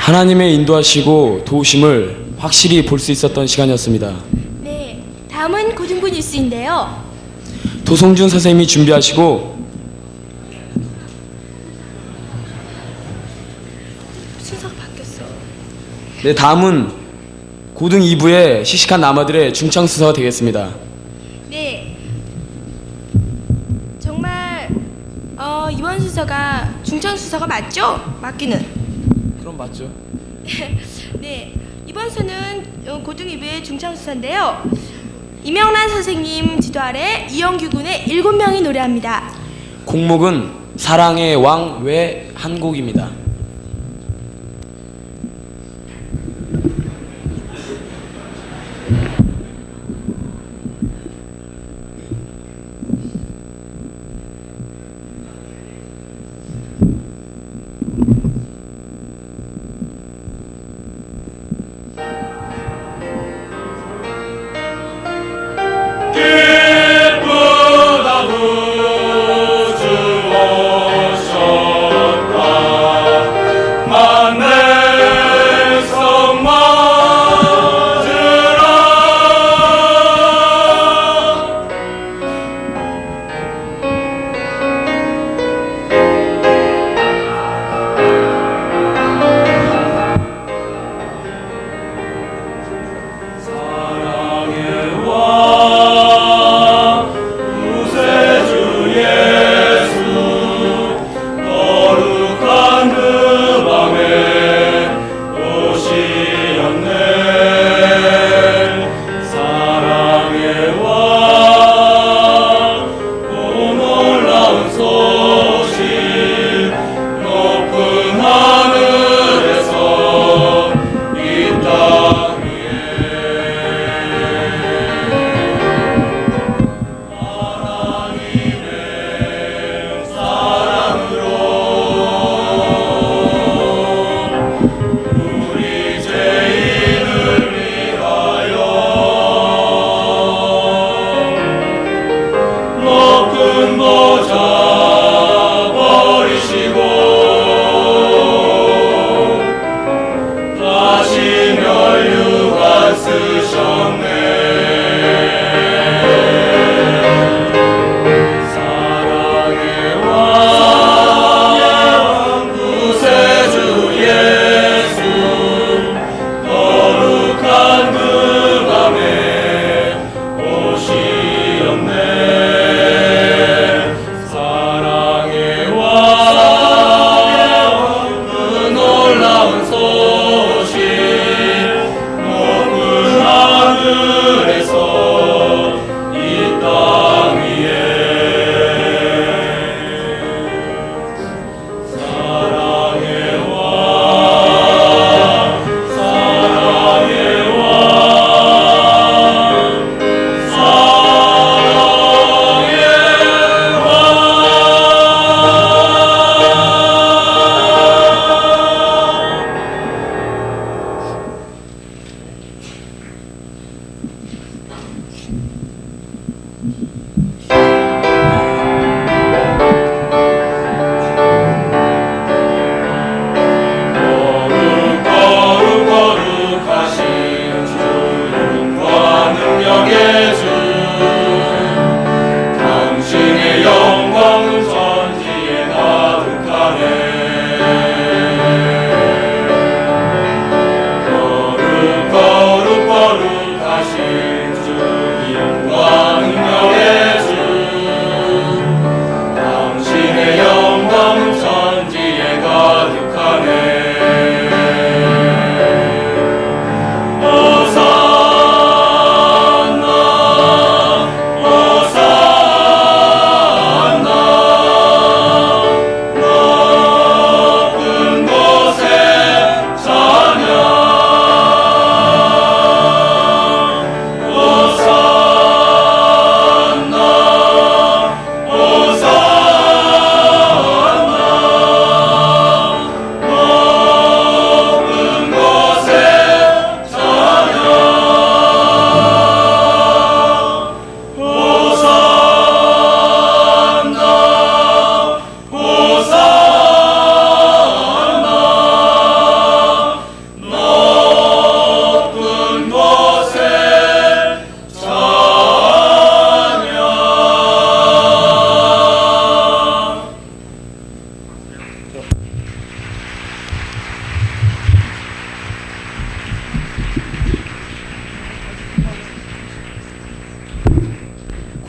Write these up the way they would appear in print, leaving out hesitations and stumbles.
하나님의 인도하시고 도우심을 확실히 볼 수 있었던 시간이었습니다. 네, 다음은 고등부 뉴스인데요. 도성준 선생님이 준비하시고 순서가 바뀌었어. 네, 다음은 고등 2부의 시식한 남아들의 중창수사가 되겠습니다. 네, 정말 이번 순서가 중창 순서가 맞죠? 맞기는. 그럼 맞죠? 네, 이번 수는 고등 2부의 중창 수사인데요. 이명란 선생님 지도 아래 이영규 군의 7명이 노래합니다. 곡목은 사랑의 왕 외 한 곡입니다.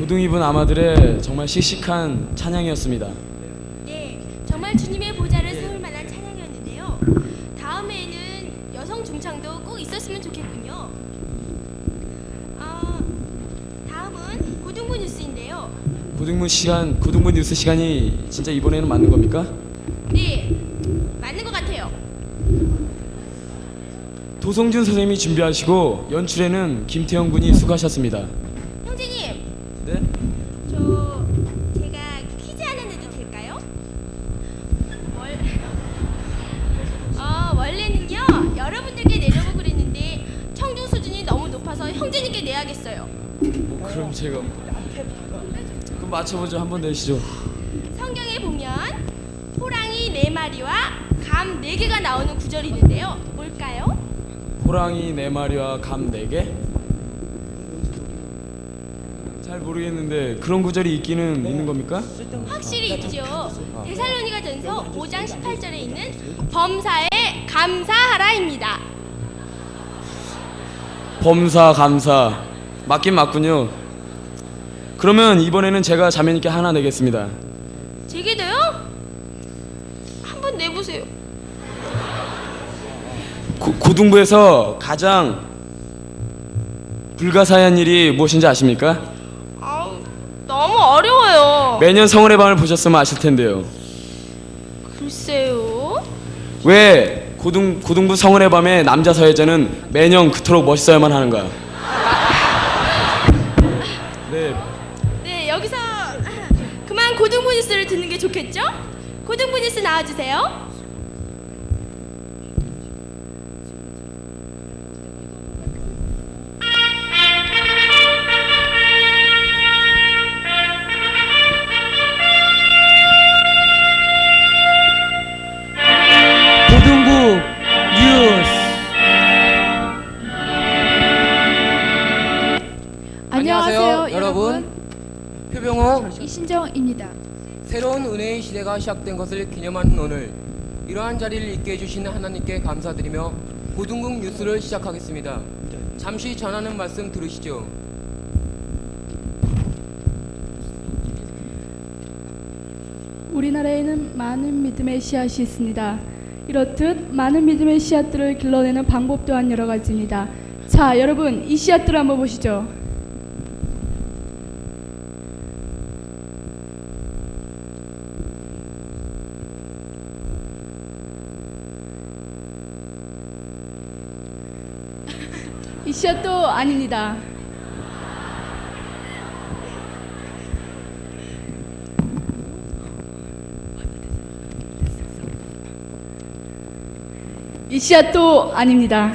고등 입은 아마들의 정말 씩씩한 찬양이었습니다. 네, 정말 주님의 보좌를 세울 만한 찬양이었는데요. 다음에는 여성 중창도 꼭 있었으면 좋겠군요. 다음은 고등부 뉴스인데요. 고등부 뉴스 시간이 진짜 이번에는 맞는 겁니까? 네, 맞는 것 같아요. 도성준 선생님이 준비하시고 연출에는 김태형 군이 수고하셨습니다. 형제님, 네? 제가 퀴즈 하나 내도 될까요? 원래는요, 여러분들께 내려고 그랬는데 청중 수준이 너무 높아서 형제님께 내야겠어요. 그럼 제가 그럼 맞춰보죠. 한번 내시죠. 성경에 보면 호랑이 4마리와 감 4개가 나오는 구절이 있는데요. 뭘까요? 호랑이 4마리와 감 4개? 잘 모르겠는데 그런 구절이 있기는 있는 겁니까? 확실히 있죠. 데살로니가전서 5장 18절에 있는 범사에 감사하라입니다. 범사 감사 맞긴 맞군요. 그러면 이번에는 제가 자매님께 하나 내겠습니다. 제게도요? 한번 내보세요. 고등부에서 가장 불가사의한 일이 무엇인지 아십니까? 너무 어려워요. 매년 성월의 밤을 보셨으면 아실 텐데요. 글쎄요. 왜 고등부 성월의 밤에 남자 사회자는 매년 그토록 멋있어야만 하는가? 네, 여기서 그만 고등부 뉴스를 듣는 게 좋겠죠? 고등부 뉴스 나와주세요. 고등부 뉴스. 안녕하세요 여러분. 표병호 이신정입니다. 새로운 은혜의 시대가 시작된 것을 기념하는 오늘 이러한 자리를 있게 해주신 하나님께 감사드리며 고등국 뉴스를 시작하겠습니다. 잠시 전하는 말씀 들으시죠. 우리나라에는 많은 믿음의 씨앗이 있습니다. 이렇듯 많은 믿음의 씨앗들을 길러내는 방법 또한 여러 가지입니다. 자, 여러분 이 씨앗들을 한번 보시죠. 이 씨앗도 아닙니다. 이 씨앗도 아닙니다.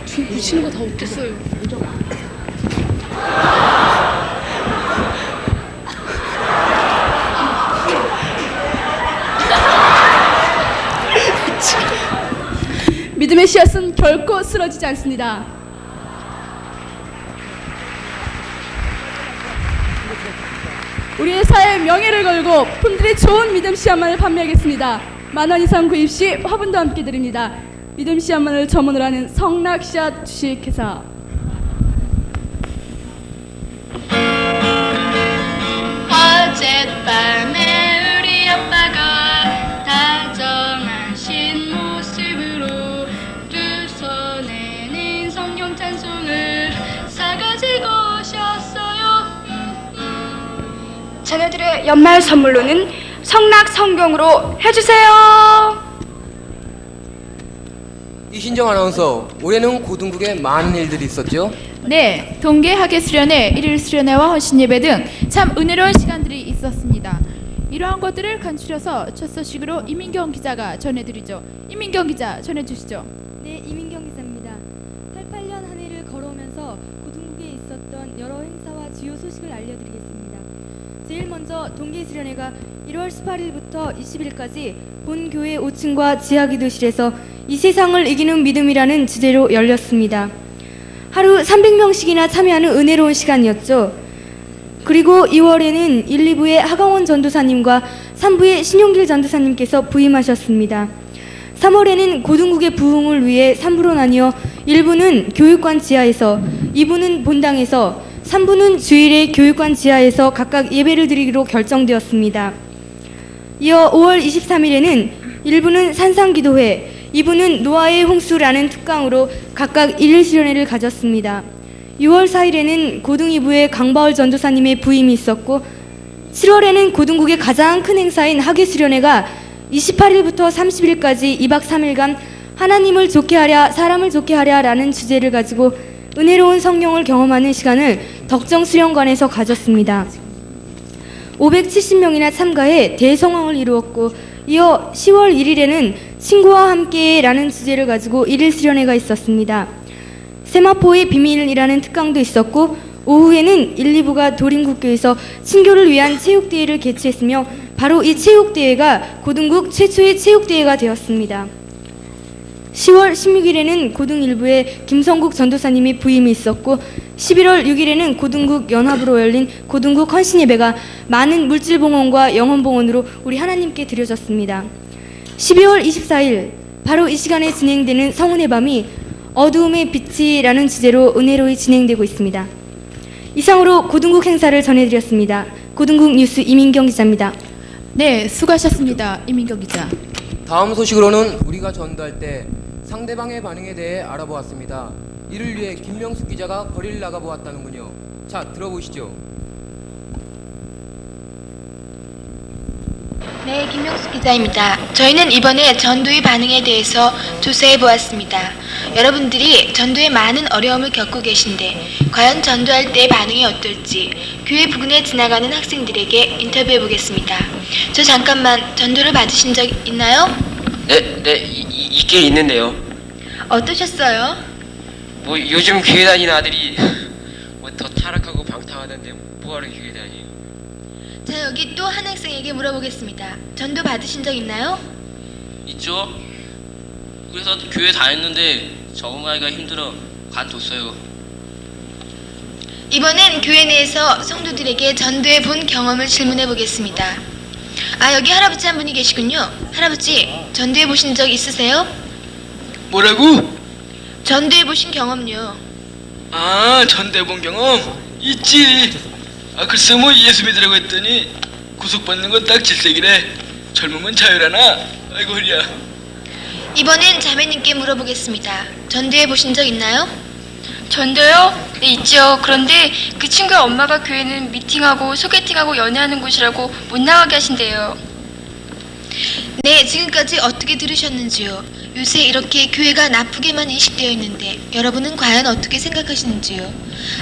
지금 붙이는 거 다 어땠어요? 믿음의 씨앗은 결코 쓰러지지 않습니다. 우리의 사회의 명예를 걸고 품질이 좋은 믿음 씨앗만을 판매하겠습니다. 10,000원 이상 구입 시 화분도 함께 드립니다. 믿음 씨앗만을 전문으로 하는 성락 씨앗 주식회사. 어젯밤에 우리 아빠가 다정하신 모습으로 두 손에는 성령 찬송을 싸가지고 오셨어요. 자녀들의 연말 선물로는 성락 성경으로 해주세요. 이신정 아나운서, 올해는 고등국에 많은 일들이 있었죠? 네, 동계 학예 수련회, 일일 수련회와 헌신 예배 등 참 은혜로운 시간들이 있었습니다. 이러한 것들을 간추려서 첫 소식으로 이민경 기자가 전해드리죠. 이민경 기자 전해주시죠. 네, 이민경 기자입니다. 88년 한 해를 걸어오면서 고등국에 있었던 여러 행사와 주요 소식을 알려드리겠습니다. 제일 먼저 동계 수련회가 1월 18일부터 20일까지 본 교회 5층과 지하 기도실에서 이 세상을 이기는 믿음이라는 주제로 열렸습니다. 하루 300명씩이나 참여하는 은혜로운 시간이었죠. 그리고 2월에는 1, 2부의 하강원 전도사님과 3부의 신용길 전도사님께서 부임하셨습니다. 3월에는 고등국의 부흥을 위해 3부로 나뉘어 1부는 교육관 지하에서, 2부는 본당에서, 3부는 주일에 교육관 지하에서 각각 예배를 드리기로 결정되었습니다. 이어 5월 23일에는 1부는 산상기도회, 2부는 노아의 홍수라는 특강으로 각각 1일 수련회를 가졌습니다. 6월 4일에는 고등 2부에 강바울 전도사님의 부임이 있었고, 7월에는 고등국의 가장 큰 행사인 학예 수련회가 28일부터 30일까지 2박 3일간 하나님을 좋게 하랴 사람을 좋게 하랴 라는 주제를 가지고 은혜로운 성령을 경험하는 시간을 덕정 수련관에서 가졌습니다. 570명이나 참가해 대성황을 이루었고, 이어 10월 1일에는 친구와 함께 라는 주제를 가지고 1일 수련회가 있었습니다. 세마포의 비밀이라는 특강도 있었고, 오후에는 1, 2부가 도림국교에서 친교를 위한 체육대회를 개최했으며, 바로 이 체육대회가 고등국 최초의 체육대회가 되었습니다. 10월 16일에는 고등 1부에 김성국 전도사님의 부임이 있었고, 11월 6일에는 고등국 연합으로 열린 고등국 헌신예배가 많은 물질봉헌과 영혼봉헌으로 우리 하나님께 드려졌습니다. 12월 24일 바로 이 시간에 진행되는 성은의 밤이 어두움의 빛이라는 주제로 은혜로이 진행되고 있습니다. 이상으로 고등국 행사를 전해드렸습니다. 고등국 뉴스 이민경 기자입니다. 네, 수고하셨습니다. 이민경 기자. 다음 소식으로는 우리가 전도할 때 상대방의 반응에 대해 알아보았습니다. 이를 위해 김명숙 기자가 거리를 나가보았다는군요. 자, 들어보시죠. 네, 김명숙 기자입니다. 저희는 이번에 전도의 반응에 대해서 조사해 보았습니다. 여러분들이 전도에 많은 어려움을 겪고 계신데 과연 전도할 때 반응이 어떨지 교회 부근에 지나가는 학생들에게 인터뷰해 보겠습니다. 저 잠깐만 전도를 받으신 적 있나요? 있긴 있는데요. 어떠셨어요? 뭐 요즘 교회 다니는 아들이 뭐 더 타락하고 방탕하던데 뭐하러 교회 다니요? 자, 여기 또 한 학생에게 물어보겠습니다. 전도 받으신 적 있나요? 있죠. 그래서 교회 다녔는데 적응하기가 힘들어 관뒀어요. 이번엔 교회 내에서 성도들에게 전도해 본 경험을 질문해 보겠습니다. 아, 여기 할아버지 한 분이 계시군요. 할아버지, 전도해 보신 적 있으세요? 뭐라고? 전도해 보신 경험요. 아, 전대본 경험? 있지. 아, 글쎄 뭐 예수 믿으라고 했더니 구속받는 건 딱 질색이래. 젊으면 자유라나? 아이고 허리야. 이번엔 자매님께 물어보겠습니다. 전도해 보신 적 있나요? 전도요? 네, 있죠. 그런데 그 친구의 엄마가 교회는 미팅하고 소개팅하고 연애하는 곳이라고 못 나가게 하신대요. 네, 지금까지 어떻게 들으셨는지요? 요새 이렇게 교회가 나쁘게만 인식되어 있는데 여러분은 과연 어떻게 생각하시는지요?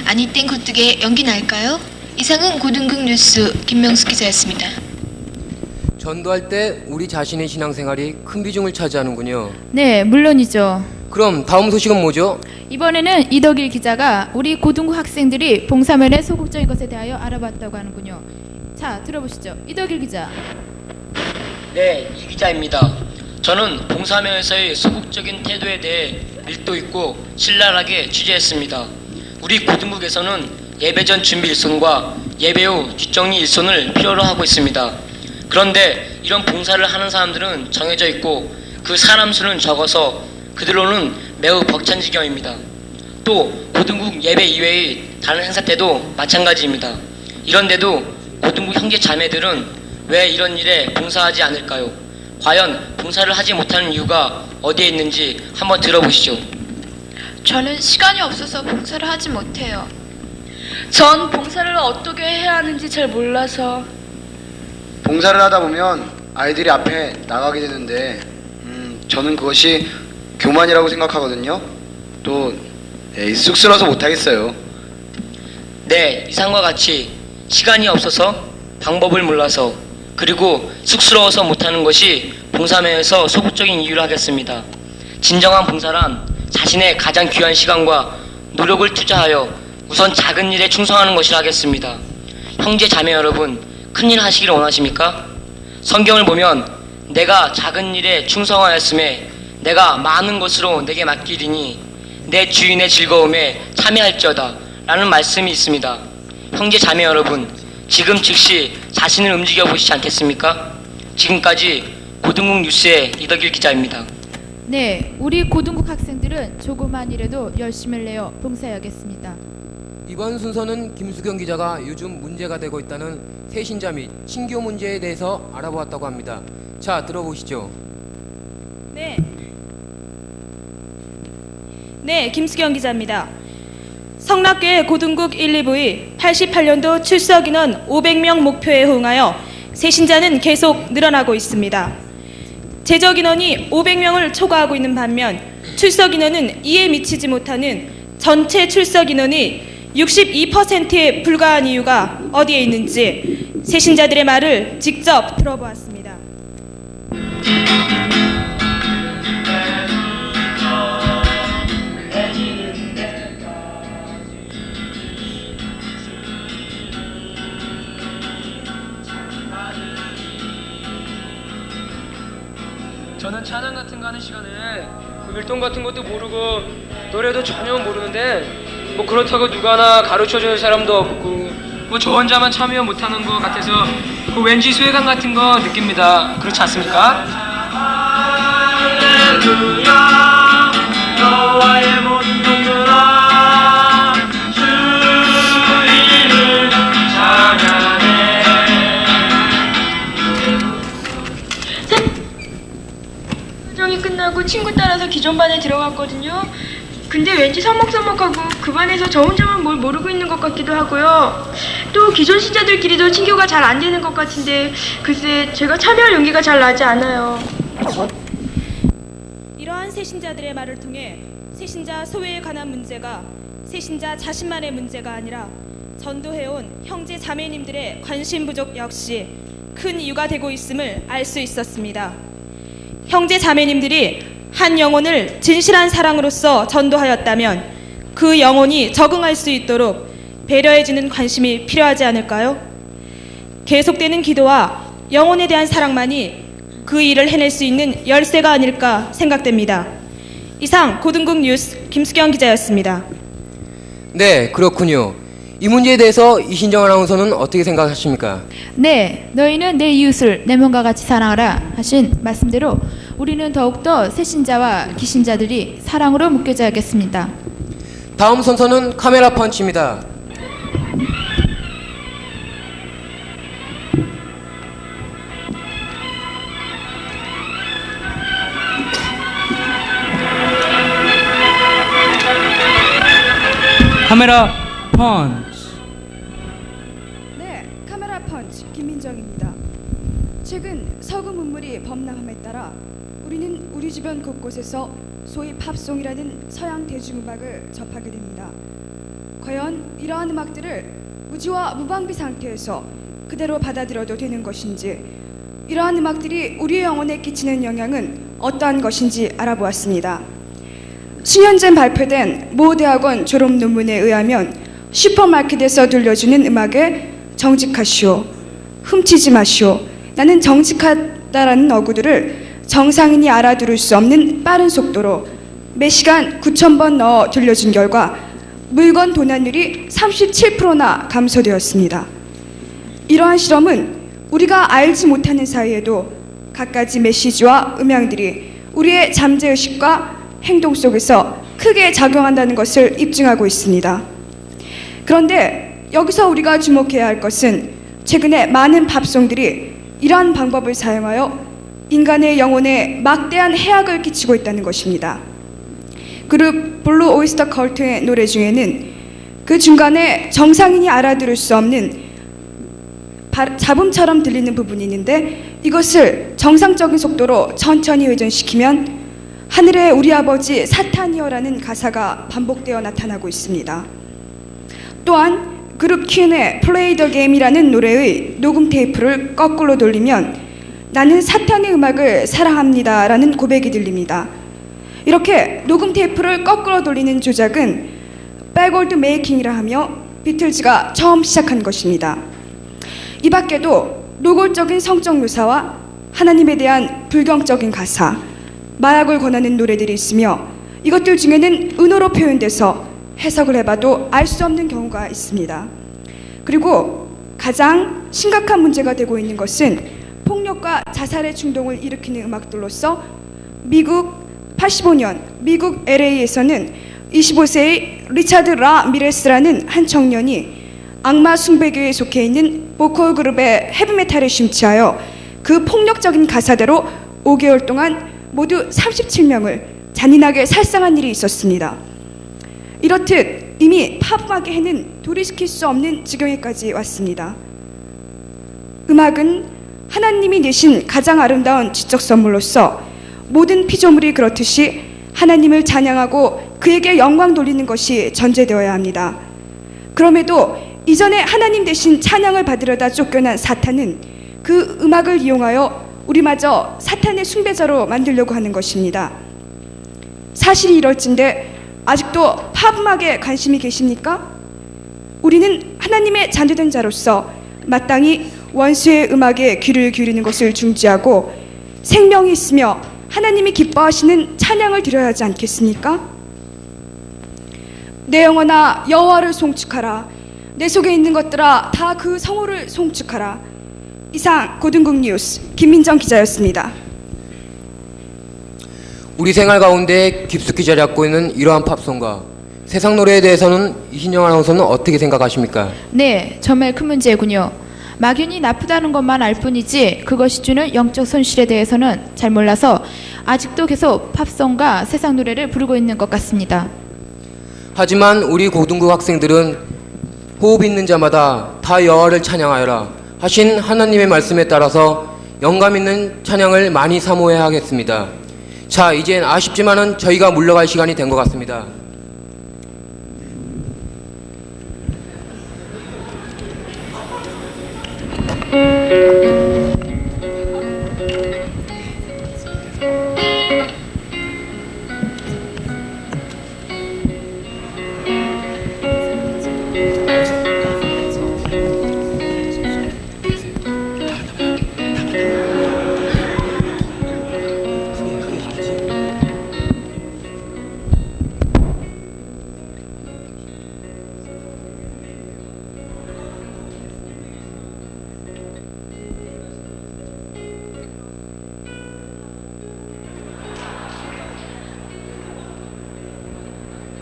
아니 땐 굴뚝에 연기 날까요? 이상은 고등국 뉴스 김명숙 기자였습니다. 전도할 때 우리 자신의 신앙생활이 큰 비중을 차지하는군요. 네, 물론이죠. 그럼 다음 소식은 뭐죠? 이번에는 이덕일 기자가 우리 고등부 학생들이 봉사면에 소극적인 것에 대하여 알아봤다고 하는군요. 자, 들어보시죠. 이덕일 기자. 네, 이 기자입니다. 저는 봉사면에서의 소극적인 태도에 대해 밀도 있고 신랄하게 취재했습니다. 우리 고등국에서는 예배 전 준비 일손과 예배 후 뒷정리 일손을 필요로 하고 있습니다. 그런데 이런 봉사를 하는 사람들은 정해져 있고 그 사람 수는 적어서 그들로는 매우 벅찬 지경입니다. 또 고등국 예배 이외의 다른 행사 때도 마찬가지입니다. 이런데도 고등국 형제 자매들은 왜 이런 일에 봉사하지 않을까요? 과연 봉사를 하지 못하는 이유가 어디에 있는지 한번 들어보시죠. 저는 시간이 없어서 봉사를 하지 못해요. 전 봉사를 어떻게 해야 하는지 잘 몰라서. 봉사를 하다 보면 아이들이 앞에 나가게 되는데 저는 그것이 교만이라고 생각하거든요. 또 쑥스러워서 못하겠어요. 네, 이상과 같이 시간이 없어서 방법을 몰라서 그리고 쑥스러워서 못하는 것이 봉사면에서 소극적인 이유를 하겠습니다. 진정한 봉사란 자신의 가장 귀한 시간과 노력을 투자하여 우선 작은 일에 충성하는 것이라 하겠습니다. 형제 자매 여러분, 큰일 하시기를 원하십니까? 성경을 보면 내가 작은 일에 충성하였음에 내가 많은 것으로 내게 맡기리니 내 주인의 즐거움에 참여할지어다 라는 말씀이 있습니다. 형제 자매 여러분, 지금 즉시 자신을 움직여 보시지 않겠습니까? 지금까지 고등국 뉴스의 이덕일 기자입니다. 네, 우리 고등국 학생들은 조그만이라도 열심을 내어 봉사해야겠습니다. 이번 순서는 김수경 기자가 요즘 문제가 되고 있다는 세신자 및 신교 문제에 대해서 알아보았다고 합니다. 자, 들어보시죠. 네, 김수경 기자입니다. 성락교회 고등국 1, 2부의 88년도 출석 인원 500명 목표에 호응하여 세신자는 계속 늘어나고 있습니다. 제적 인원이 500명을 초과하고 있는 반면 출석 인원은 이에 미치지 못하는 전체 출석 인원이 62%에 불과한 이유가 어디에 있는지 세신자들의 말을 직접 들어보았습니다. 저는 찬양 같은 거 하는 시간에 율동 같은 것도 모르고 노래도 전혀 모르는데 뭐 그렇다고 누가 하나 가르쳐주는 사람도 없고 뭐 저 혼자만 참여 못하는 것 같아서 그 왠지 소외감 같은 거 느낍니다. 그렇지 않습니까? 할렐루야 여호와의 문동들아 주님을 찬양해. 과정이 끝나고 친구 따라서 기존반에 들어갔거든요. 근데 왠지 서먹서먹하고 그 반에서 저 혼자만 뭘 모르고 있는 것 같기도 하고요. 또 기존 신자들끼리도 친교가 잘 안 되는 것 같은데 글쎄 제가 참여할 용기가 잘 나지 않아요. 이러한 새신자들의 말을 통해 새신자 소외에 관한 문제가 새신자 자신만의 문제가 아니라 전도해온 형제 자매님들의 관심 부족 역시 큰 이유가 되고 있음을 알 수 있었습니다. 형제 자매님들이 한 영혼을 진실한 사랑으로서 전도하였다면 그 영혼이 적응할 수 있도록 배려해주는 관심이 필요하지 않을까요? 계속되는 기도와 영혼에 대한 사랑만이 그 일을 해낼 수 있는 열쇠가 아닐까 생각됩니다. 이상 고등국 뉴스 김수경 기자였습니다. 네, 그렇군요. 이 문제에 대해서 이신정 아나운서는 어떻게 생각하십니까? 네, 너희는 내 이웃을 내 몸과 같이 사랑하라 하신 말씀대로 우리는 더욱더 새신자와 기신자들이 사랑으로 묶여져야겠습니다. 다음 순서는 카메라 펀치입니다. 카메라 펀치. 네, 카메라 펀치 김민정입니다. 최근 서구 문물이 범람함에 따라 우리는 우리 주변 곳곳에서 소위 팝송이라는 서양 대중음악을 접하게 됩니다. 과연 이러한 음악들을 무지와 무방비 상태에서 그대로 받아들여도 되는 것인지, 이러한 음악들이 우리의 영혼에 끼치는 영향은 어떠한 것인지 알아보았습니다. 수년 전 발표된 모 대학원 졸업 논문에 의하면 슈퍼마켓에서 들려주는 음악에 정직하시오, 훔치지 마시오, 나는 정직하다라는 어구들을 정상인이 알아들을 수 없는 빠른 속도로 매 시간 9,000번 넣어 들려준 결과 물건 도난율이 37%나 감소되었습니다. 이러한 실험은 우리가 알지 못하는 사이에도 갖가지 메시지와 음향들이 우리의 잠재의식과 행동 속에서 크게 작용한다는 것을 입증하고 있습니다. 그런데 여기서 우리가 주목해야 할 것은 최근에 많은 팝송들이 이러한 방법을 사용하여 인간의 영혼에 막대한 해악을 끼치고 있다는 것입니다. 그룹 블루 오이스터 컬트의 노래 중에는 그 중간에 정상인이 알아들을 수 없는 잡음처럼 들리는 부분이 있는데 이것을 정상적인 속도로 천천히 회전시키면 하늘의 우리 아버지 사탄이여라는 가사가 반복되어 나타나고 있습니다. 또한 그룹 퀸의 Play the Game이라는 노래의 녹음 테이프를 거꾸로 돌리면 나는 사탄의 음악을 사랑합니다 라는 고백이 들립니다. 이렇게 녹음 테이프를 거꾸로 돌리는 조작은 백월드 메이킹이라 하며 비틀즈가 처음 시작한 것입니다. 이 밖에도 노골적인 성적 묘사와 하나님에 대한 불경적인 가사, 마약을 권하는 노래들이 있으며 이것들 중에는 은어로 표현돼서 해석을 해봐도 알 수 없는 경우가 있습니다. 그리고 가장 심각한 문제가 되고 있는 것은 폭력과 자살의 충동을 일으키는 음악들로서 미국 85년 미국 LA에서는 25세의 리차드 라미레스라는 한 청년이 악마 숭배교에 속해 있는 보컬 그룹의 헤비메탈에 심취하여 그 폭력적인 가사대로 5개월 동안 모두 37명을 잔인하게 살상한 일이 있었습니다. 이렇듯 이미 팝음악계에는 돌이킬 수 없는 지경에까지 왔습니다. 음악은 하나님이 내신 가장 아름다운 지적 선물로서 모든 피조물이 그렇듯이 하나님을 찬양하고 그에게 영광 돌리는 것이 전제되어야 합니다. 그럼에도 이전에 하나님 대신 찬양을 받으려다 쫓겨난 사탄은 그 음악을 이용하여 우리마저 사탄의 숭배자로 만들려고 하는 것입니다. 사실이 이럴진데 아직도 팝음악에 관심이 계십니까? 우리는 하나님의 자녀된 자로서 마땅히 원수의 음악에 귀를 기울이는 것을 중지하고 생명이 있으며 하나님이 기뻐하시는 찬양을 드려야 하지 않겠습니까? 내 영혼아 여호와를 송축하라. 내 속에 있는 것들아 다 그 성호를 송축하라. 이상 고등국 뉴스 김민정 기자였습니다. 우리 생활 가운데 깊숙이 자리 잡고 있는 이러한 팝송과 세상 노래에 대해서는 이신영 아나운서는 어떻게 생각하십니까? 네, 정말 큰 문제군요. 막연히 나쁘다는 것만 알 뿐이지 그것이 주는 영적 손실에 대해서는 잘 몰라서 아직도 계속 팝송과 세상 노래를 부르고 있는 것 같습니다. 하지만 우리 고등부 학생들은 호흡 있는 자마다 다 여호와를 찬양하여라 하신 하나님의 말씀에 따라서 영감 있는 찬양을 많이 사모해야 하겠습니다. 자, 이젠 아쉽지만은 저희가 물러갈 시간이 된 것 같습니다.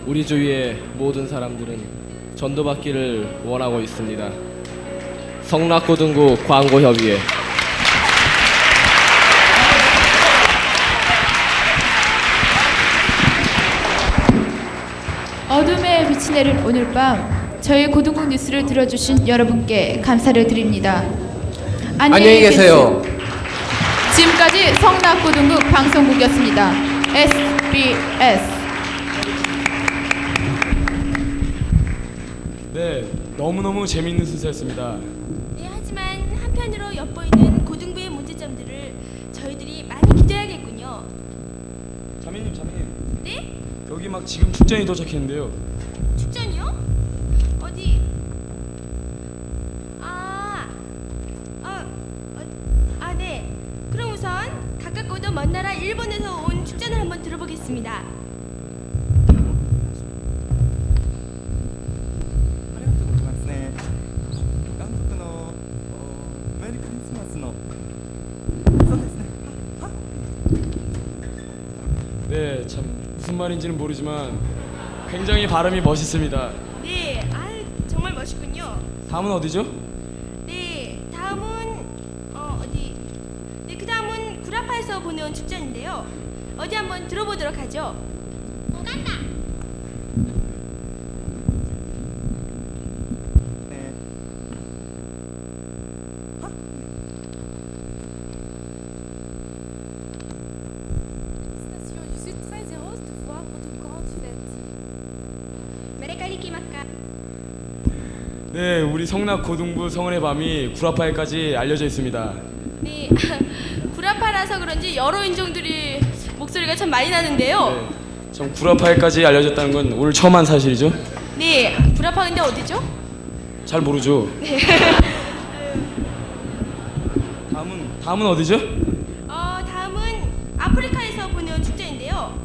우리 주위의 모든 사람들은 전도받기를 원하고 있습니다. 성락고등부 광고협의회. 어둠에 빛이 내린 오늘 밤 저희 고등국 뉴스를 들어주신 여러분께 감사를 드립니다. 안녕히 계세요. 지금까지 성락고등국 방송국이었습니다. SBS. 네, 너무너무 재미있는 순서였습니다. 네, 하지만 한편으로 엿보이는 고등부의 문제점들을 저희들이 많이 기대해야겠군요. 자매님. 네? 여기 막 지금 축전이 도착했는데요. 축전이요? 어디? 네. 그럼 우선 가깝고도 먼 나라 일본에서 온 축전을 한번 들어보겠습니다. 네, 참 무슨 말인지는 모르지만 굉장히 발음이 멋있습니다. 네, 정말 멋있군요. 다음은 어디죠? 네, 다음은 어디? 네, 그 다음은 구라파에서 보내온 축전인데요. 어디 한번 들어보도록 하죠. 간다. 네, 우리 성락 고등부 성은의 밤이 구라파에까지 알려져 있습니다. 네, 구라파라서 그런지 여러 인종들이 목소리가 참 많이 나는데요. 네, 참 구라파에까지 알려졌다는 건 오늘 처음 한 사실이죠? 네, 구라파 근데 어디죠? 잘 모르죠. 네. 다음은 어디죠? 다음은 아프리카에서 보내온 축제인데요.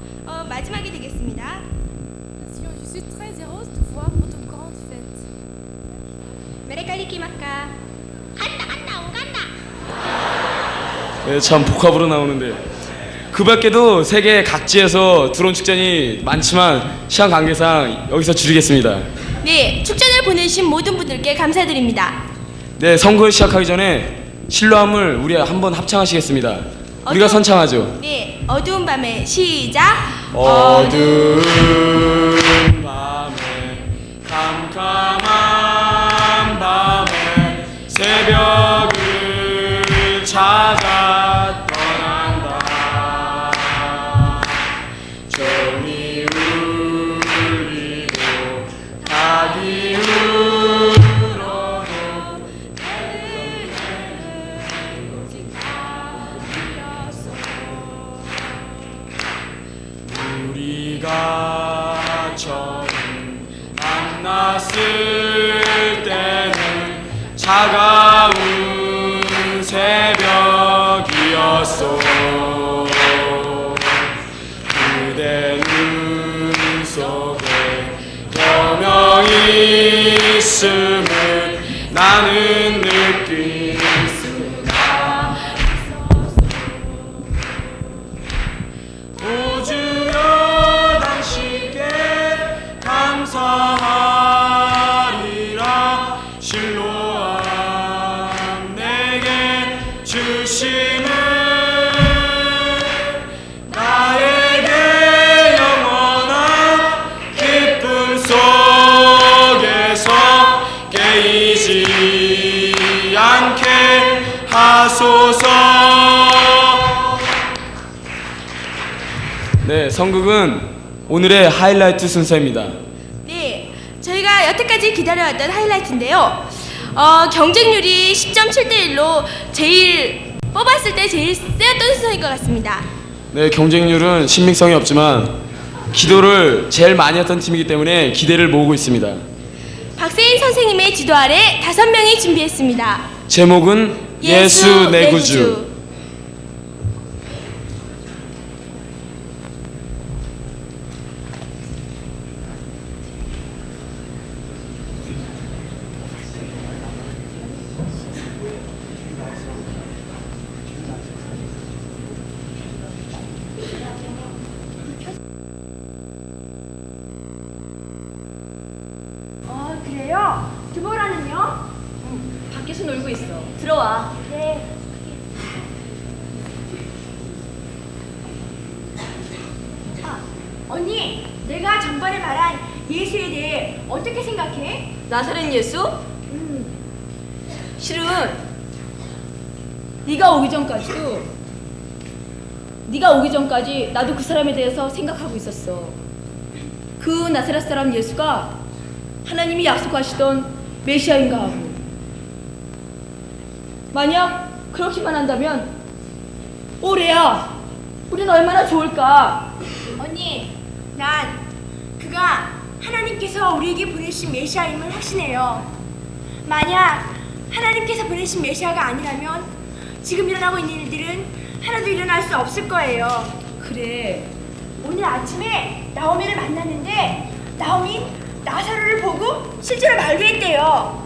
마지막이 되겠습니다. 메레카리키마카. 간다, 온간다. 네, 참 복합으로 나오는데 그 밖에도 세계 각지에서 들어온 축전이 많지만 시간 관계상 여기서 줄이겠습니다. 네, 축전을 보내주신 모든 분들께 감사드립니다. 네, 선거를 시작하기 전에 신뢰함을 우리 한번 합창하시겠습니다. 우리가 선창하죠. 네, 어두운 밤에 시작. 어두운 밤에 캄캄한 밤에 새벽을 찾아 떠난다. 종이 울리고 닭이 울어도 우리가 처음 만났을 때는 차가운 새벽이었어. 그대 눈 속에 여명이 있음을 나는 느낄 수가 오주여 당신께 감사하리라. 실로암 내게 주심을 나에게 영원한 기쁨 속에서 깨이지 않게 하소서. 네, 선극은 오늘의 하이라이트 순서입니다. 네, 저희가 여태까지 기다려왔던 하이라이트인데요. 경쟁률이 10.7대 1로 뽑았을 때 제일 세였던 순서인 것 같습니다. 네, 경쟁률은 신빙성이 없지만 기도를 제일 많이 했던 팀이기 때문에 기대를 모으고 있습니다. 박세인 선생님의 지도 아래 5명이 준비했습니다. 제목은 예수 내 구주. 그래요? 드보라는요? 밖에서 놀고 있어. 들어와. 네. 언니, 내가 전번에 말한 예수에 대해 어떻게 생각해? 나사렛 예수? 실은 네가 오기 전까지 나도 그 사람에 대해서 생각하고 있었어. 그 나사렛 사람 예수가 하나님이 약속하시던 메시아인가 하고. 만약 그렇게만 한다면 올해야 우린 얼마나 좋을까. 언니, 난 그가 하나님께서 우리에게 보내신 메시아임을 확신해요. 만약 하나님께서 보내신 메시아가 아니라면 지금 일어나고 있는 일들은 하나도 일어날 수 없을 거예요. 그래. 오늘 아침에 나오미를 만났는데 나오미 나사로를 보고 실제로 말로했대요.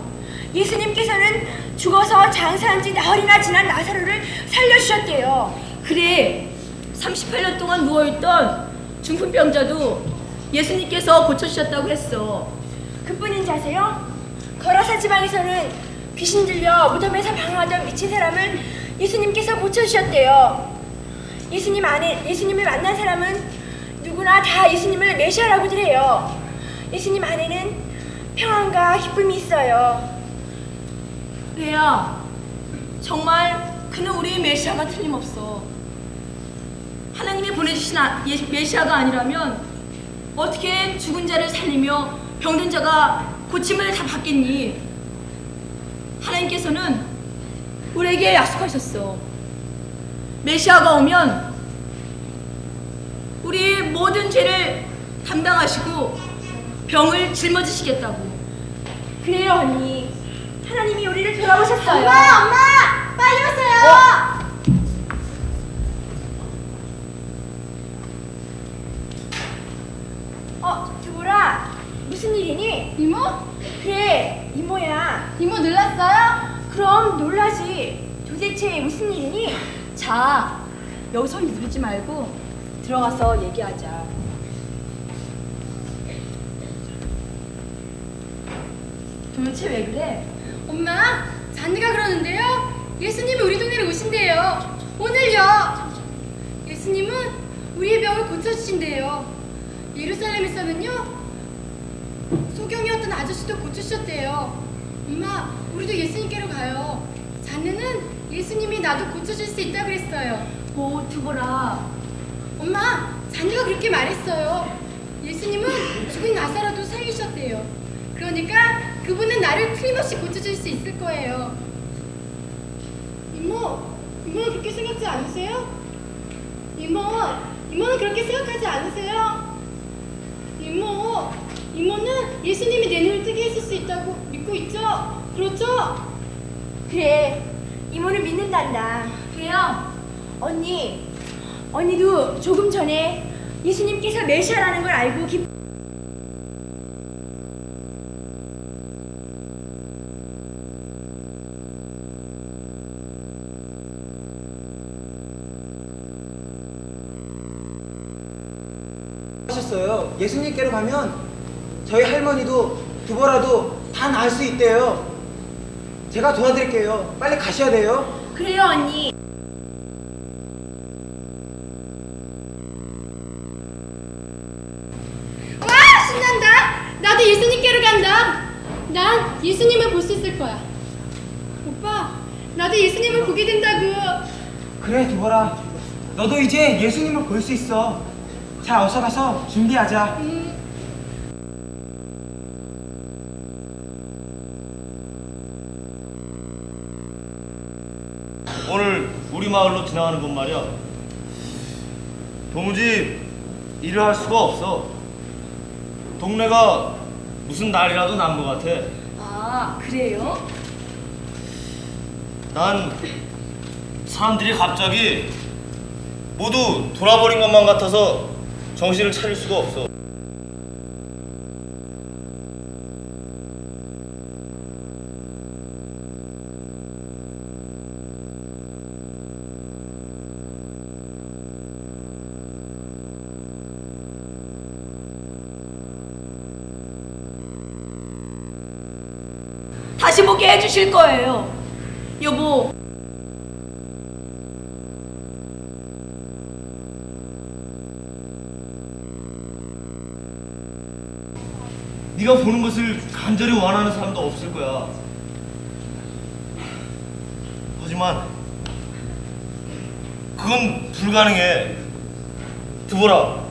예수님께서는 죽어서 장사한 지 나흘이나 지난 나사로를 살려주셨대요. 그래. 38년 동안 누워있던 중풍병자도 예수님께서 고쳐주셨다고 했어. 그뿐인지 아세요? 거라사 지방에서는 귀신 들려 무덤에서 방황하던 미친 사람을 예수님께서 고쳐주셨대요. 예수님을 만난 사람은 누구나 다 예수님을 메시아라고들 해요. 예수님 안에는 평안과 기쁨이 있어요. 레아, 정말 그는 우리의 메시아가 틀림없어. 하나님이 보내주신 메시아가 아니라면 어떻게 죽은 자를 살리며 병든 자가 고침을 다 받겠니? 하나님께서는 우리에게 약속하셨어. 메시아가 오면 우리의 모든 죄를 담당하시고 병을 짊어지시겠다고. 그래요, 언니. 하나님이 우리를 돌아보셨어요. 엄마! 빨리 오세요! 드보라, 무슨 일이니? 이모? 그래, 이모야. 이모 놀랐어요? 그럼 놀라지. 도대체 무슨 일이니? 자, 여기서 누르지 말고 들어가서 얘기하자. 도대체 왜 그래? 엄마, 잔디가 그러는데요. 예수님이 우리 동네로 오신대요. 오늘요. 예수님은 우리의 병을 고쳐주신대요. 예루살렘에서는요. 소경이었던 아저씨도 고쳐주셨대요. 엄마, 우리도 예수님께로 가요. 자네는 예수님이 나도 고쳐줄 수 있다고 그랬어요. 오, 두보라. 엄마, 잔디가 그렇게 말했어요. 예수님은 죽은 나사로도 살리셨대요. 그러니까 그분은 나를 틀림없이 고쳐줄 수 있을 거예요. 이모는 그렇게 생각하지 않으세요? 이모는 그렇게 생각하지 않으세요? 이모는 예수님이 내 눈을 뜨게 해줄 수 있다고 믿고 있죠? 그렇죠? 그래, 이모를 믿는단다. 그래요? 언니도 조금 전에 예수님께서 메시아라는 걸 알고 하셨어요. 예수님께로 가면 저희 할머니도 두보라도 다 나을 수 있대요. 제가 도와드릴게요. 빨리 가셔야 돼요. 그래요, 언니. 와, 신난다. 나도 예수님께로 간다. 난 예수님을 볼 수 있을 거야. 오빠, 나도 예수님을 보게 된다고. 그래, 두보라. 너도 이제 예수님을 볼 수 있어. 자, 어서 가서 준비하자. 오늘 우리 마을로 지나가는 건 말이야. 도무지 일을 할 수가 없어. 동네가 무슨 날이라도 난 것 같아. 아, 그래요? 난 사람들이 갑자기 모두 돌아버린 것만 같아서 정신을 차릴 수가 없어. 다시 보게 해주실 거예요. 여보. 네가 보는 것을 간절히 원하는 사람도 없을 거야. 하지만 그건 불가능해. 두보라,